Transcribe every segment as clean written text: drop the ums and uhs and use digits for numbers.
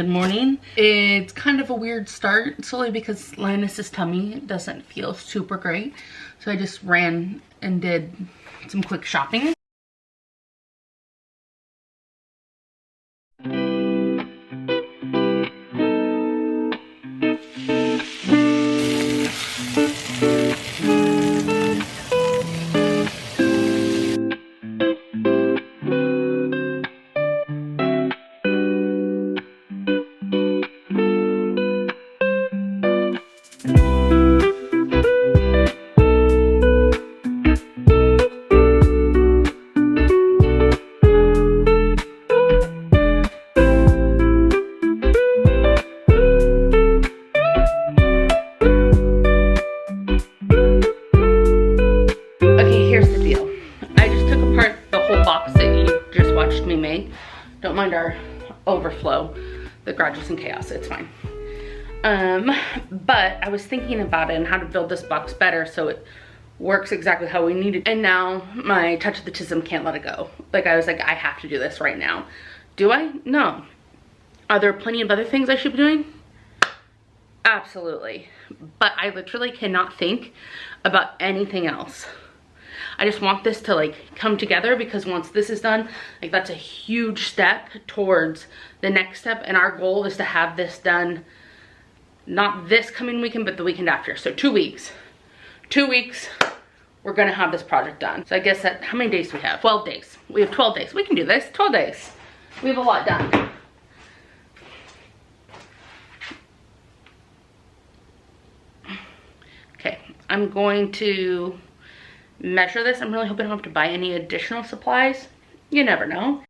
good morning. It's kind of a weird start, solely because Linus's tummy doesn't feel super great. So I just ran and did some quick shopping. Don't mind our overflow. The garage is in chaos, it's fine. But I was thinking about it and how to build this box better so it works exactly how we need it. And now my touch of the tism can't let it go. Like I was like, I have to do this right now. Do I? No. Are there plenty of other things I should be doing? Absolutely. But I literally cannot think about anything else. I just want this to like come together, because once this is done, like that's a huge step towards the next step. And our goal is to have this done, not this coming weekend, but the weekend after. So 2 weeks. 2 weeks, we're gonna have this project done. So I guess that, how many days do we have? 12 days. We have 12 days. We can do this, 12 days. We have a lot done. Okay, I'm going to measure this. I'm really hoping I don't have to buy any additional supplies. You never know.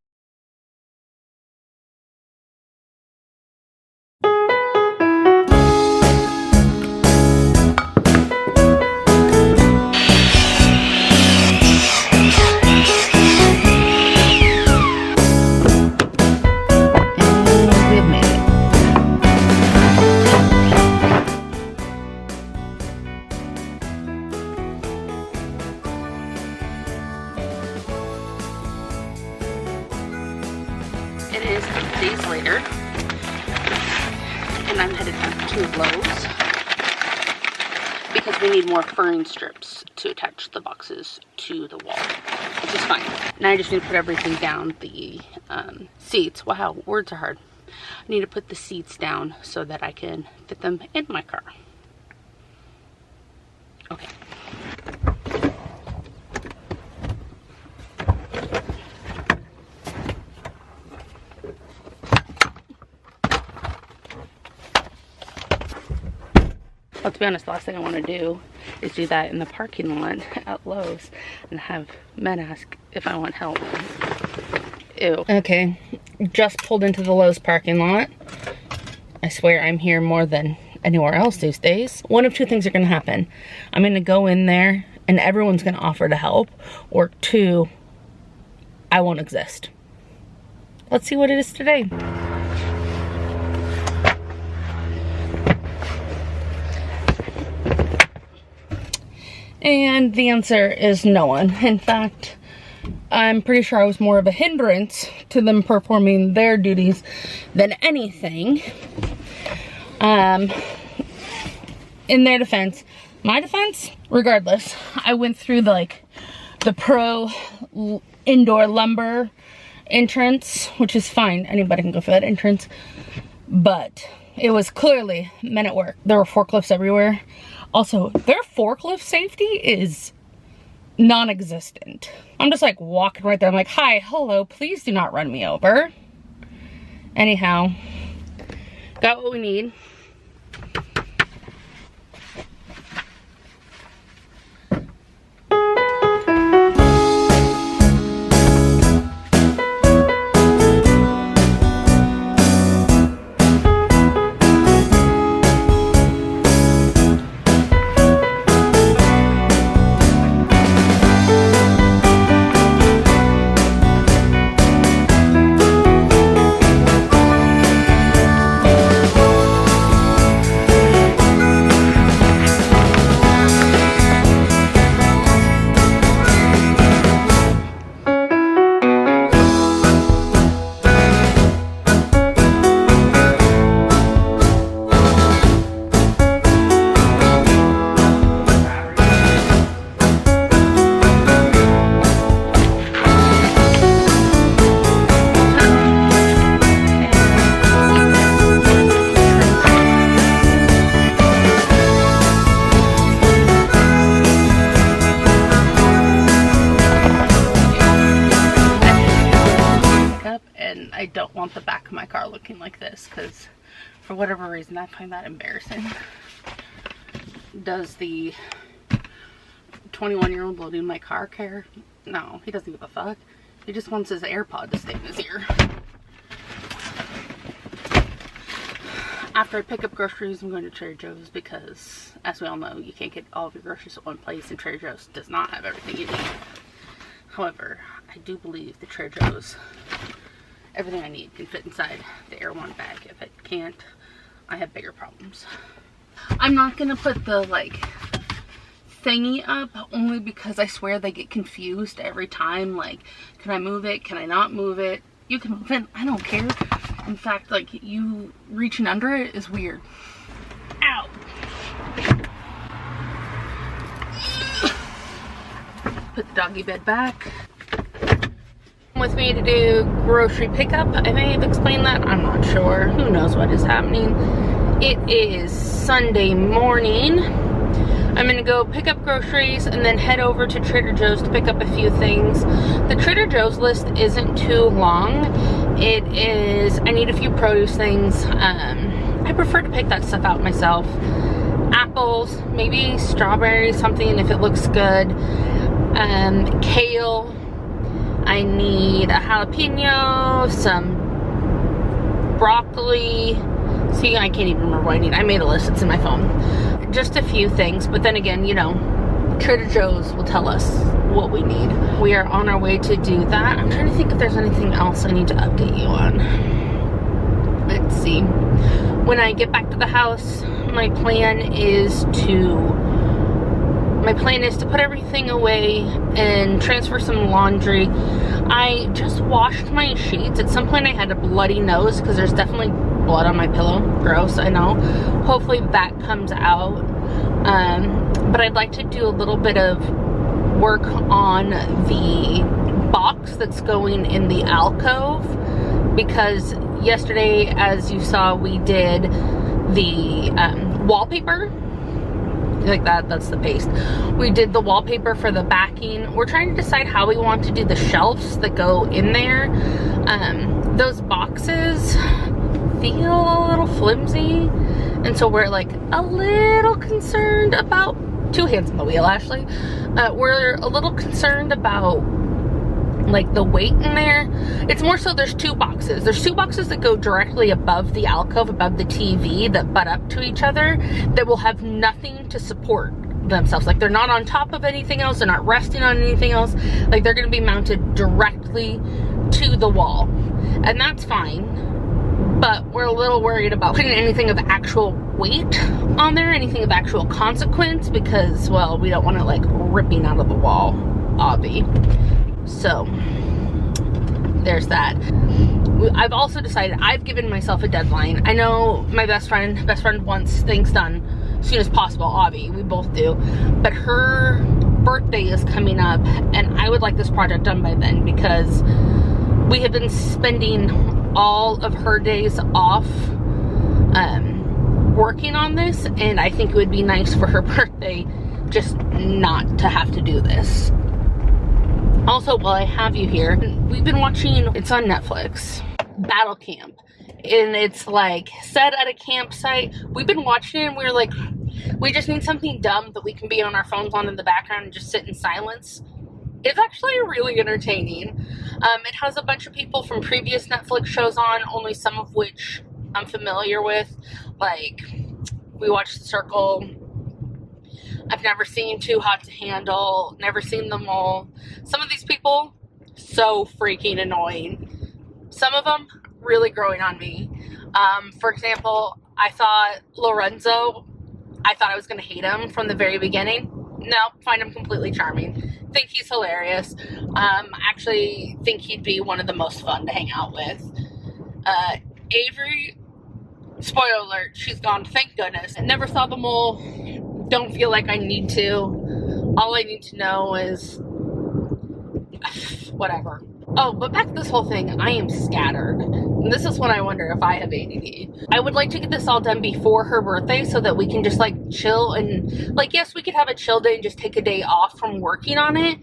It is 8 days later, and I'm headed back to Lowe's because we need more furring strips to attach the boxes to the wall, which is fine. Now I just need to put everything down, the seats. Wow, words are hard. I need to put the seats down so that I can fit them in my car. Okay. Well, to be honest, the last thing I want to do is do that in the parking lot at Lowe's and have men ask if I want help. Ew. Okay, just pulled into the Lowe's parking lot. I swear I'm here more than anywhere else these days. One of two things are going to happen. I'm going to go in there and everyone's going to offer to help, or two, I won't exist. Let's see what it is today. And the answer is no one. In fact, I'm pretty sure I was more of a hindrance to them performing their duties than anything. In their defense, my defense, regardless, I went through the pro indoor lumber entrance, which is fine. Anybody can go for that entrance. But it was clearly men at work. There were forklifts everywhere. Also, their forklift safety is non-existent. I'm just like walking right there. I'm like, hi, hello, please do not run me over. Anyhow, got what we need. I don't want the back of my car looking like this, because for whatever reason I find that embarrassing. Does the 21-year-old loading my car care? No, he doesn't give a fuck. He just wants his AirPod to stay in his ear. After I pick up groceries, I'm going to Trader Joe's because, as we all know, you can't get all of your groceries at one place, and Trader Joe's does not have everything you need. However, I do believe that Trader Joe's, everything I need can fit inside the Air One bag. If it can't, I have bigger problems. I'm not going to put the, like, thingy up only because I swear they get confused every time. Like, can I move it? Can I not move it? You can move it. I don't care. In fact, like, you reaching under it is weird. Ow! Put the doggy bed back. With me to do grocery pickup. I may have explained that. I'm not sure. Who knows what is happening. It is Sunday morning. I'm gonna go pick up groceries and then head over to Trader Joe's to pick up a few things. The Trader Joe's list isn't too long. It is, I need a few produce things. I prefer to pick that stuff out myself. Apples, maybe strawberries, something if it looks good. Kale. I need a jalapeno, some broccoli. See, I can't even remember what I need. I made a list, it's in my phone. Just a few things, but then again, you know, Trader Joe's will tell us what we need. We are on our way to do that. I'm trying to think if there's anything else I need to update you on. Let's see. When I get back to the house, my plan is to put everything away and transfer some laundry. I just washed my sheets. At some point I had a bloody nose because there's definitely blood on my pillow. Gross, I know. Hopefully that comes out. But I'd like to do a little bit of work on the box that's going in the alcove, because yesterday, as you saw, we did the wallpaper. Like that's the paste. We did the wallpaper for the backing. We're trying to decide how we want to do the shelves that go in there. Those boxes feel a little flimsy, and so we're like a little concerned about, two hands on the wheel, Ashley. We're a little concerned about like the weight in there. It's more so there's two boxes. There's two boxes that go directly above the alcove, above the TV, that butt up to each other, that will have nothing to support themselves. Like, they're not on top of anything else, they're not resting on anything else. Like, they're going to be mounted directly to the wall, and that's fine, but we're a little worried about putting anything of actual weight on there, anything of actual consequence, because, well, we don't want it like ripping out of the wall, obvi. So there's that. I've also decided, I've given myself a deadline. I know my best friend wants things done as soon as possible, obvi, we both do, but her birthday is coming up and I would like this project done by then, because we have been spending all of her days off working on this, and I think it would be nice for her birthday just not to have to do this. Also, while I have you here, we've been watching, it's on Netflix, Battle Camp. And it's like set at a campsite. We've been watching it and we're like, we just need something dumb that we can be on our phones on in the background and just sit in silence. It's actually really entertaining. It has a bunch of people from previous Netflix shows on, only some of which I'm familiar with. Like, we watched The Circle. I've never seen Too Hot to Handle, never seen them all. Some of these people, so freaking annoying. Some of them, really growing on me. For example, I thought Lorenzo, I thought I was going to hate him from the very beginning. No, find him completely charming. Think he's hilarious. Actually think he'd be one of the most fun to hang out with. Avery, spoiler alert, she's gone, thank goodness. I never saw the mole. Don't feel like I need to. All I need to know is whatever. Oh, but back to this whole thing, I am scattered. And this is when I wonder if I have ADD. I would like to get this all done before her birthday so that we can just like chill and like, yes, we could have a chill day and just take a day off from working on it,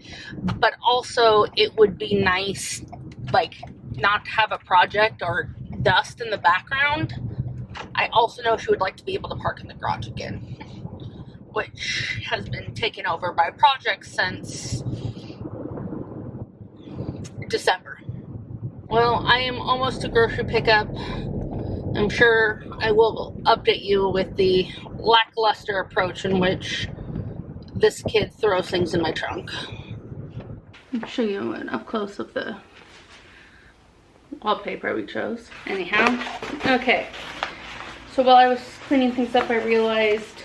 but also it would be nice, like not have a project or dust in the background. I also know she would like to be able to park in the garage again, which has been taken over by projects since December. Well, I am almost to grocery pickup. I'm sure I will update you with the lackluster approach in which this kid throws things in my trunk. I'll show you an up close of the wallpaper we chose. Anyhow, okay. So while I was cleaning things up, I realized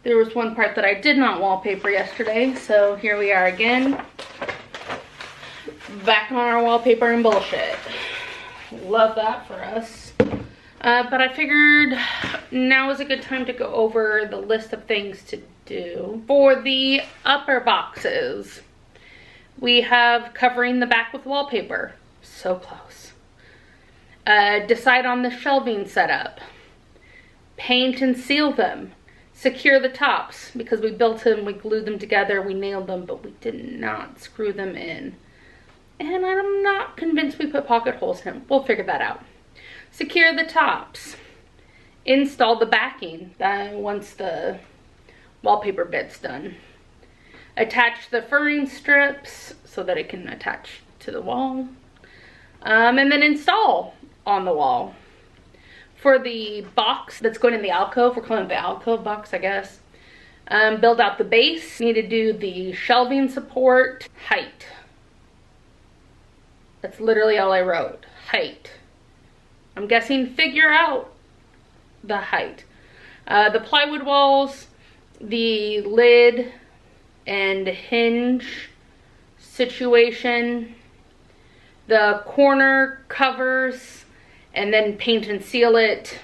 there was one part that I did not wallpaper yesterday. So here we are again. Back on our wallpaper and bullshit. Love that for us. But I figured now is a good time to go over the list of things to do. For the upper boxes, we have covering the back with wallpaper. So close. Decide on the shelving setup. Paint and seal them. Secure the tops, because we built them, we glued them together, we nailed them, but we did not screw them in. And I'm not convinced we put pocket holes in them. We'll figure that out. Secure the tops. Install the backing once the wallpaper bit's done. Attach the furring strips so that it can attach to the wall. And then install on the wall. For the box that's going in the alcove, we're calling it the alcove box, I guess. Build out the base. Need to do the shelving support. Height. That's literally all I wrote. Height. I'm guessing figure out the height. The plywood walls, the lid and hinge situation, the corner covers, and then paint and seal it.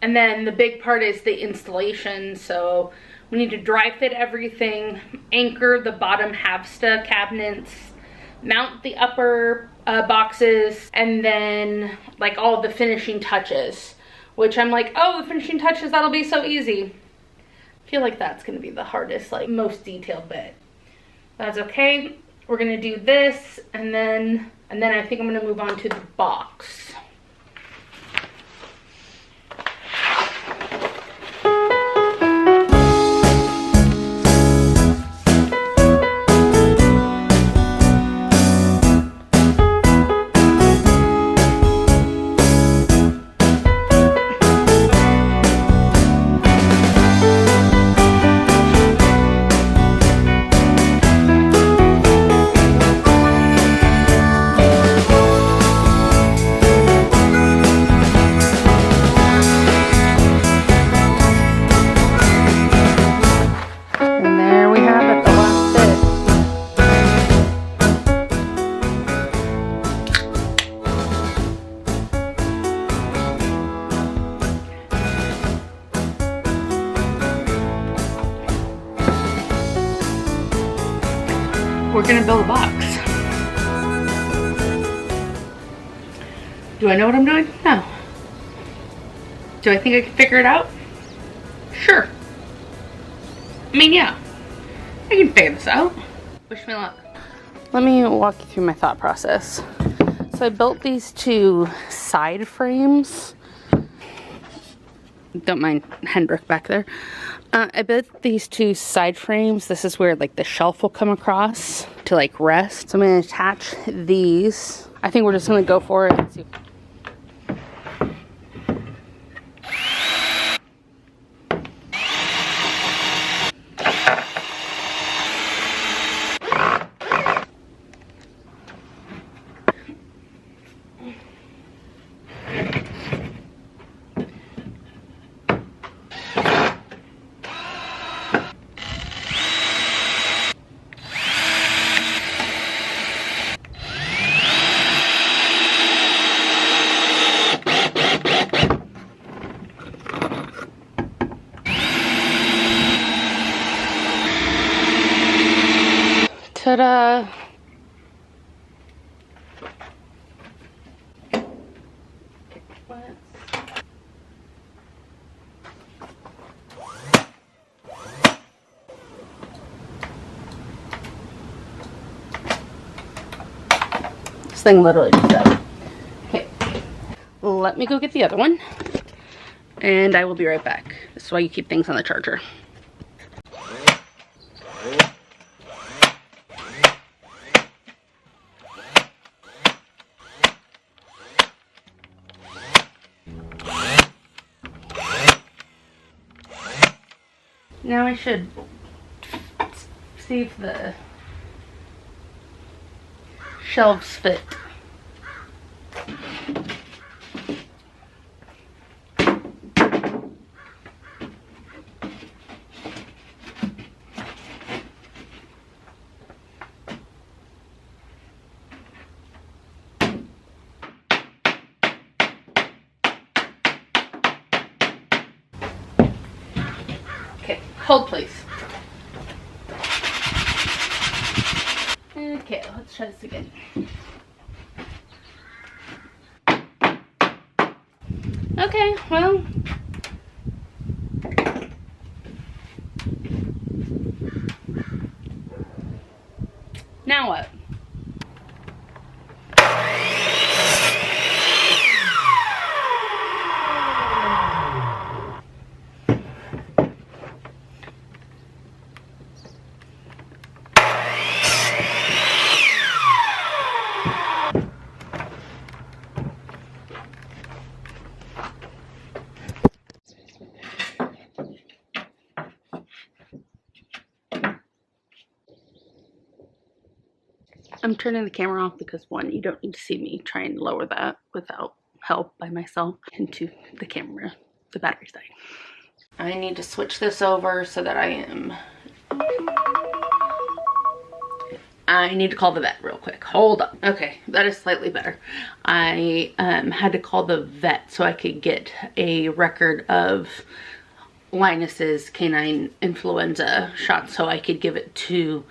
And then the big part is the installation. So we need to dry fit everything, anchor the bottom half-sta cabinets, mount the upper boxes, and then like all the finishing touches, which I'm like, oh, the finishing touches, that'll be so easy. I feel like that's gonna be the hardest, like most detailed bit. That's okay. We're gonna do this, and then I think I'm gonna move on to the box. We're gonna build a box. Do I know what I'm doing? No. Do I think I can figure it out? Sure. I mean, yeah. I can figure this out. Wish me luck. Let me walk you through my thought process. So I built these two side frames. Don't mind Hendrik back there. I built these two side frames. This is where like the shelf will come across to like rest. So I'm going to attach these. I think we're just going to go for it and see. Ta-da! This thing literally just died. Okay, let me go get the other one, and I will be right back. This is why you keep things on the charger. Now I should see if the shelves fit. Okay, hold please. Okay, let's try this again. Okay, well, now what? I'm turning the camera off because, one, you don't need to see me try and lower that without help by myself, and two, the camera, the battery's dying. I need to switch this over so that I need to call the vet real quick. Hold up. Okay, that is slightly better. I had to call the vet so I could get a record of Linus's canine influenza shot so I could give it to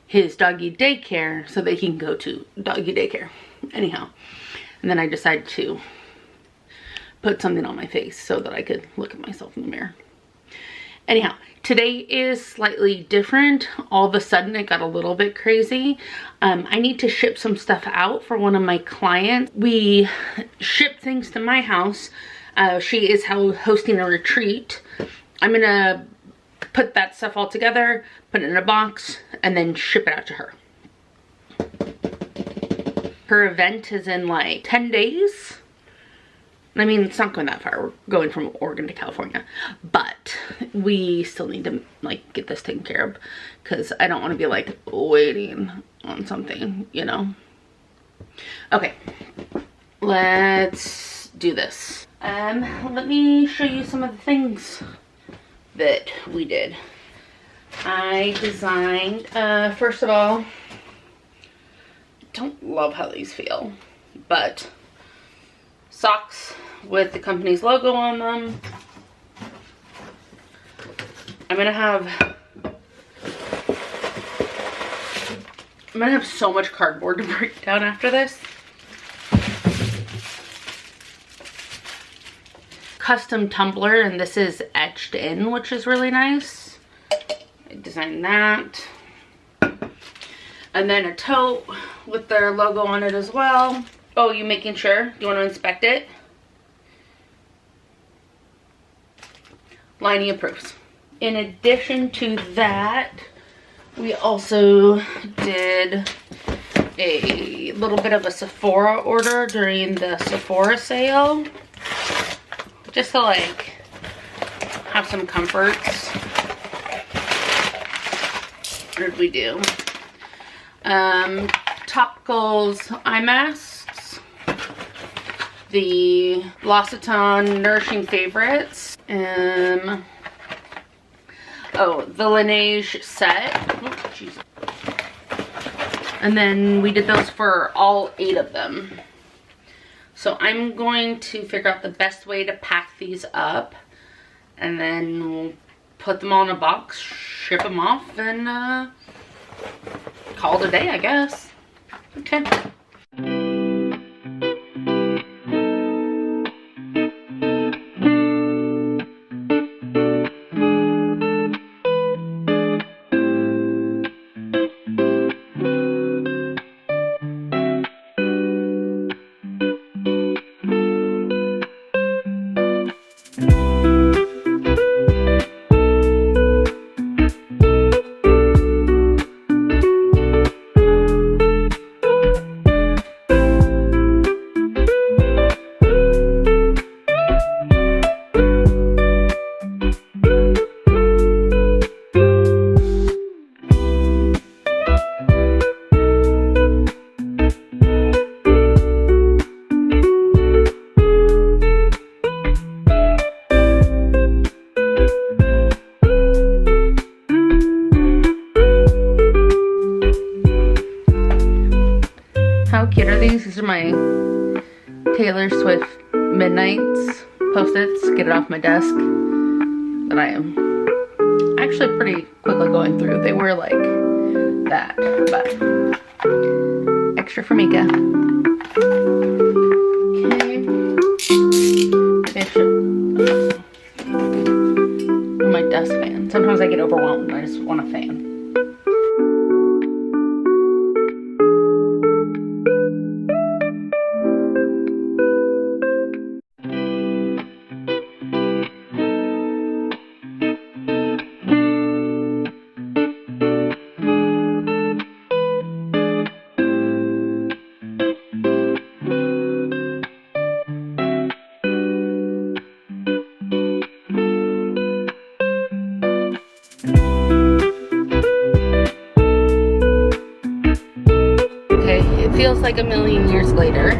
his doggy daycare so that he can go to doggy daycare. Anyhow, and then I decided to put something on my face so that I could look at myself in the mirror. Anyhow, today is slightly different. All of a sudden it got a little bit crazy. I need to ship some stuff out for one of my clients. We ship things to my house. She is hosting a retreat. I'm gonna put that stuff all together, put it in a box, and then ship it out to her. Her event is in like 10 days. I mean, it's not going that far. We're going from Oregon to California, but we still need to like get this taken care of because I don't want to be like waiting on something, you know? Okay, let's do this. Let me show you some of the things that we did. I designed, first of all, don't love how these feel, but socks with the company's logo on them. I'm gonna have so much cardboard to break down after this. Custom tumbler, and this is etched in, which is really nice. I designed that. And then a tote with their logo on it as well. Oh, you making sure? Do you want to inspect it? Liney approves. In addition to that, we also did a little bit of a Sephora order during the Sephora sale. Just to like have some comforts. What did we do? Topicals eye masks. The L'Occitane Nourishing Favorites. Oh, the Laneige set. Oh, Jesus. And then we did those for all 8 of them. So I'm going to figure out the best way to pack these up, and then we'll put them all in a box, ship them off, and call it a day, I guess. Okay. things. These are my Taylor Swift Midnights Post-its. Get it off my desk. That I am actually pretty quickly going through. They were like that, but extra for Mika. Okay. Bishop. My desk fan. Sometimes I get overwhelmed and I just want a fan. Feels like a million years later,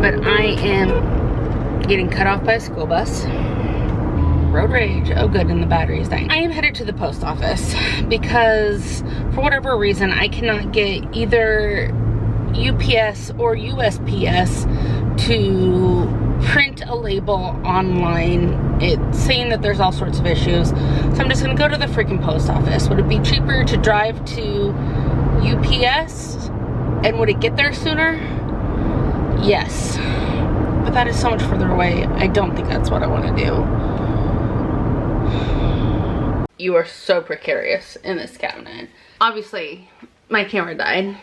but I am getting cut off by a school bus. Road rage. Oh good, and the battery is dying. I am headed to the post office because for whatever reason I cannot get either UPS or USPS to print a label online. It's saying that there's all sorts of issues, so I'm just gonna go to the freaking post office. Would it be cheaper to drive to UPS? And would it get there sooner? Yes. But that is so much further away. I don't think that's what I want to do. You are so precarious in this cabinet. Obviously, my camera died.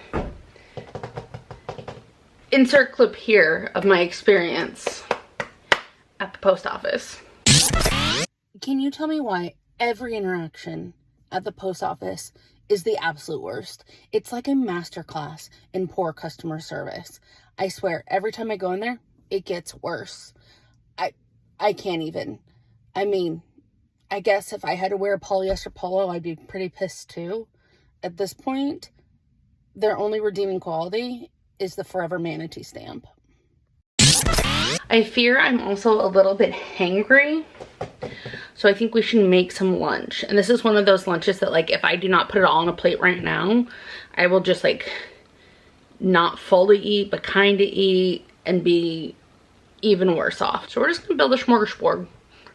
Insert clip here of my experience at the post office. Can you tell me why every interaction at the post office is the absolute worst? It's like a masterclass in poor customer service. I swear, every time I go in there, it gets worse. I can't even. I mean, I guess if I had to wear a polyester polo, I'd be pretty pissed too. At this point, their only redeeming quality is the Forever Manatee stamp. I fear I'm also a little bit hangry. So I think we should make some lunch. And this is one of those lunches that, like, if I do not put it all on a plate right now, I will just, like, not fully eat, but kind of eat and be even worse off. So we're just going to build a smorgasbord.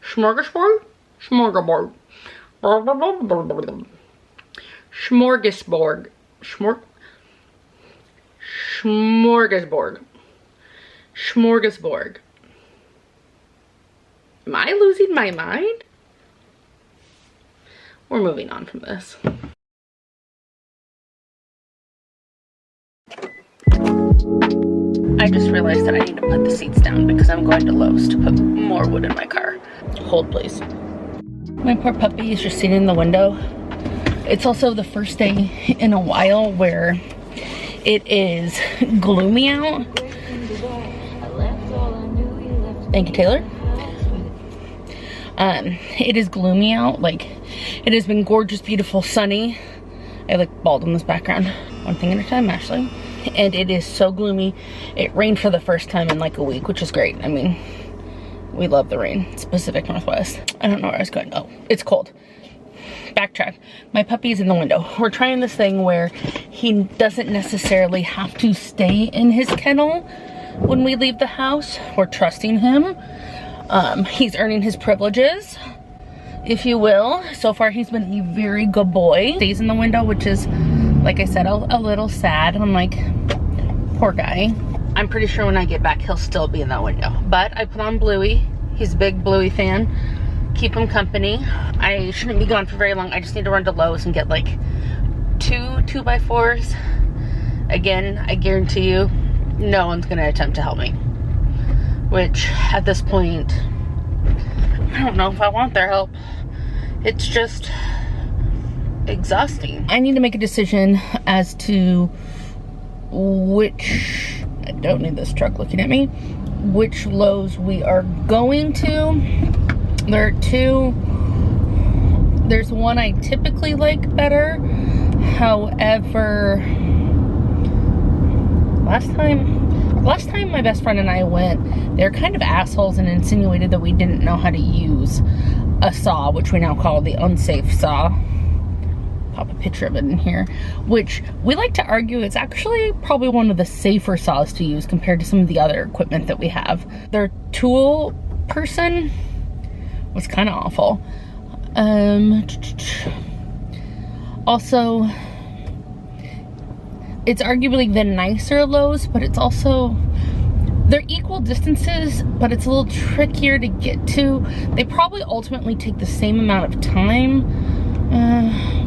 Smorgasbord? Smorgasbord. Smorgasbord. Smorgasbord. Smorgasbord. Am I losing my mind? We're moving on from this. I just realized that I need to put the seats down because I'm going to Lowe's to put more wood in my car. Hold, please. My poor puppy is just sitting in the window. It's also the first day in a while where it is gloomy out. Thank you, Taylor. It is gloomy out. Like, it has been gorgeous, beautiful, sunny. I look bald in this background. One thing at a time, Ashley. And it is so gloomy. It rained for the first time in like a week, which is great. I mean, we love the rain. It's Pacific Northwest. I don't know where I was going. Oh, it's cold. Backtrack. My puppy's in the window. We're trying this thing where he doesn't necessarily have to stay in his kennel when we leave the house. We're trusting him. He's earning his privileges, if you will. So far, he's been a very good boy. Stays in the window, which is, like I said, a little sad. I'm like, poor guy. I'm pretty sure when I get back, he'll still be in that window. But I put on Bluey. He's a big Bluey fan. Keep him company. I shouldn't be gone for very long. I just need to run to Lowe's and get like 2 2x4s. Again, I guarantee you, no one's gonna attempt to help me. Which, at this point, I don't know if I want their help. It's just exhausting. I need to make a decision as to which, I don't need this truck looking at me, which Lowe's we are going to. There are two. There's one I typically like better. However, last time my best friend and I went, they're kind of assholes and insinuated that we didn't know how to use a saw, which we now call the unsafe saw. pop a picture of it in here, which we like to argue is actually probably one of the safer saws to use compared to some of the other equipment that we have. Their tool person was kind of awful. Also, it's arguably the nicer Lowe's, but it's also, they're equal distances, but it's a little trickier to get to. They probably ultimately take the same amount of time.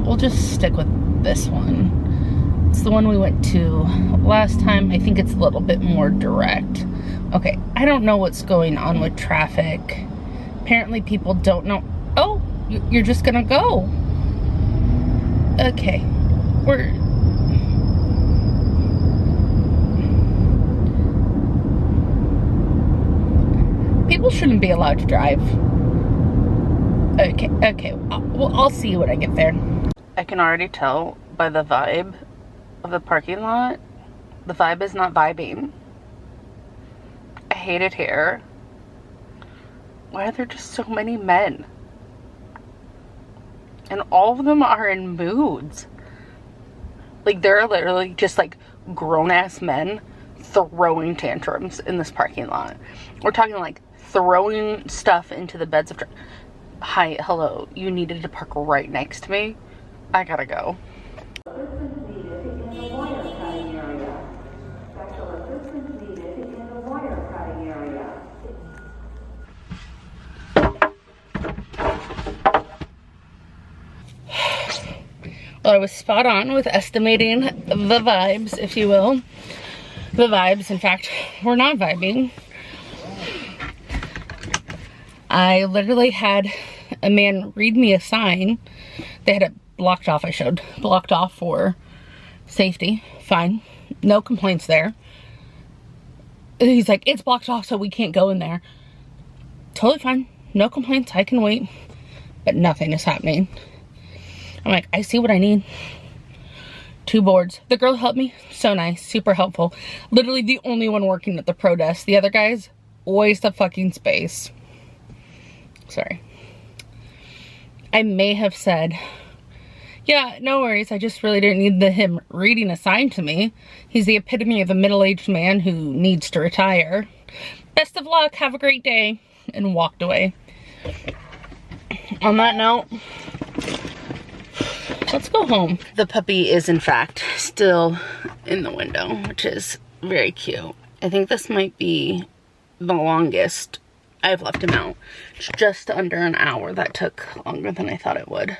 We'll just stick with this one. It's the one we went to last time. I think it's a little bit more direct. Okay, I don't know what's going on with traffic. Apparently people don't know. Oh, you're just gonna go. Okay, people shouldn't be allowed to drive. Okay, well, I'll see you when I get there. I can already tell by the vibe of the parking lot. The vibe is not vibing. I hate it here. Why are there just so many men? And all of them are in moods. Like, there are literally just like grown-ass men throwing tantrums in this parking lot. We're talking like throwing stuff into the beds of hi, hello, you needed to park right next to me? I gotta go. Assistance needed in the wire cutting area. Special assistance needed in the wire cutting area. Well, I was spot on with estimating the vibes, if you will. The vibes, in fact, were not vibing. I literally had a man read me a sign. They had it blocked off, blocked off for safety. Fine. No complaints there. He's like, it's blocked off so we can't go in there. Totally fine. No complaints. I can wait. But nothing is happening. I'm like, I see what I need. 2 boards. The girl helped me. So nice. Super helpful. Literally the only one working at the pro desk. The other guys, waste of fucking space. Sorry. I may have said, yeah, no worries. I just really didn't need him reading a sign to me. He's the epitome of a middle-aged man who needs to retire. Best of luck. Have a great day. And walked away. On that note, let's go home. The puppy is, in fact, still in the window, which is very cute. I think this might be the longest I've left him out. It's just under an hour. That took longer than I thought it would.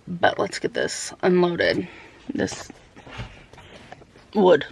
But let's get this unloaded. This wood.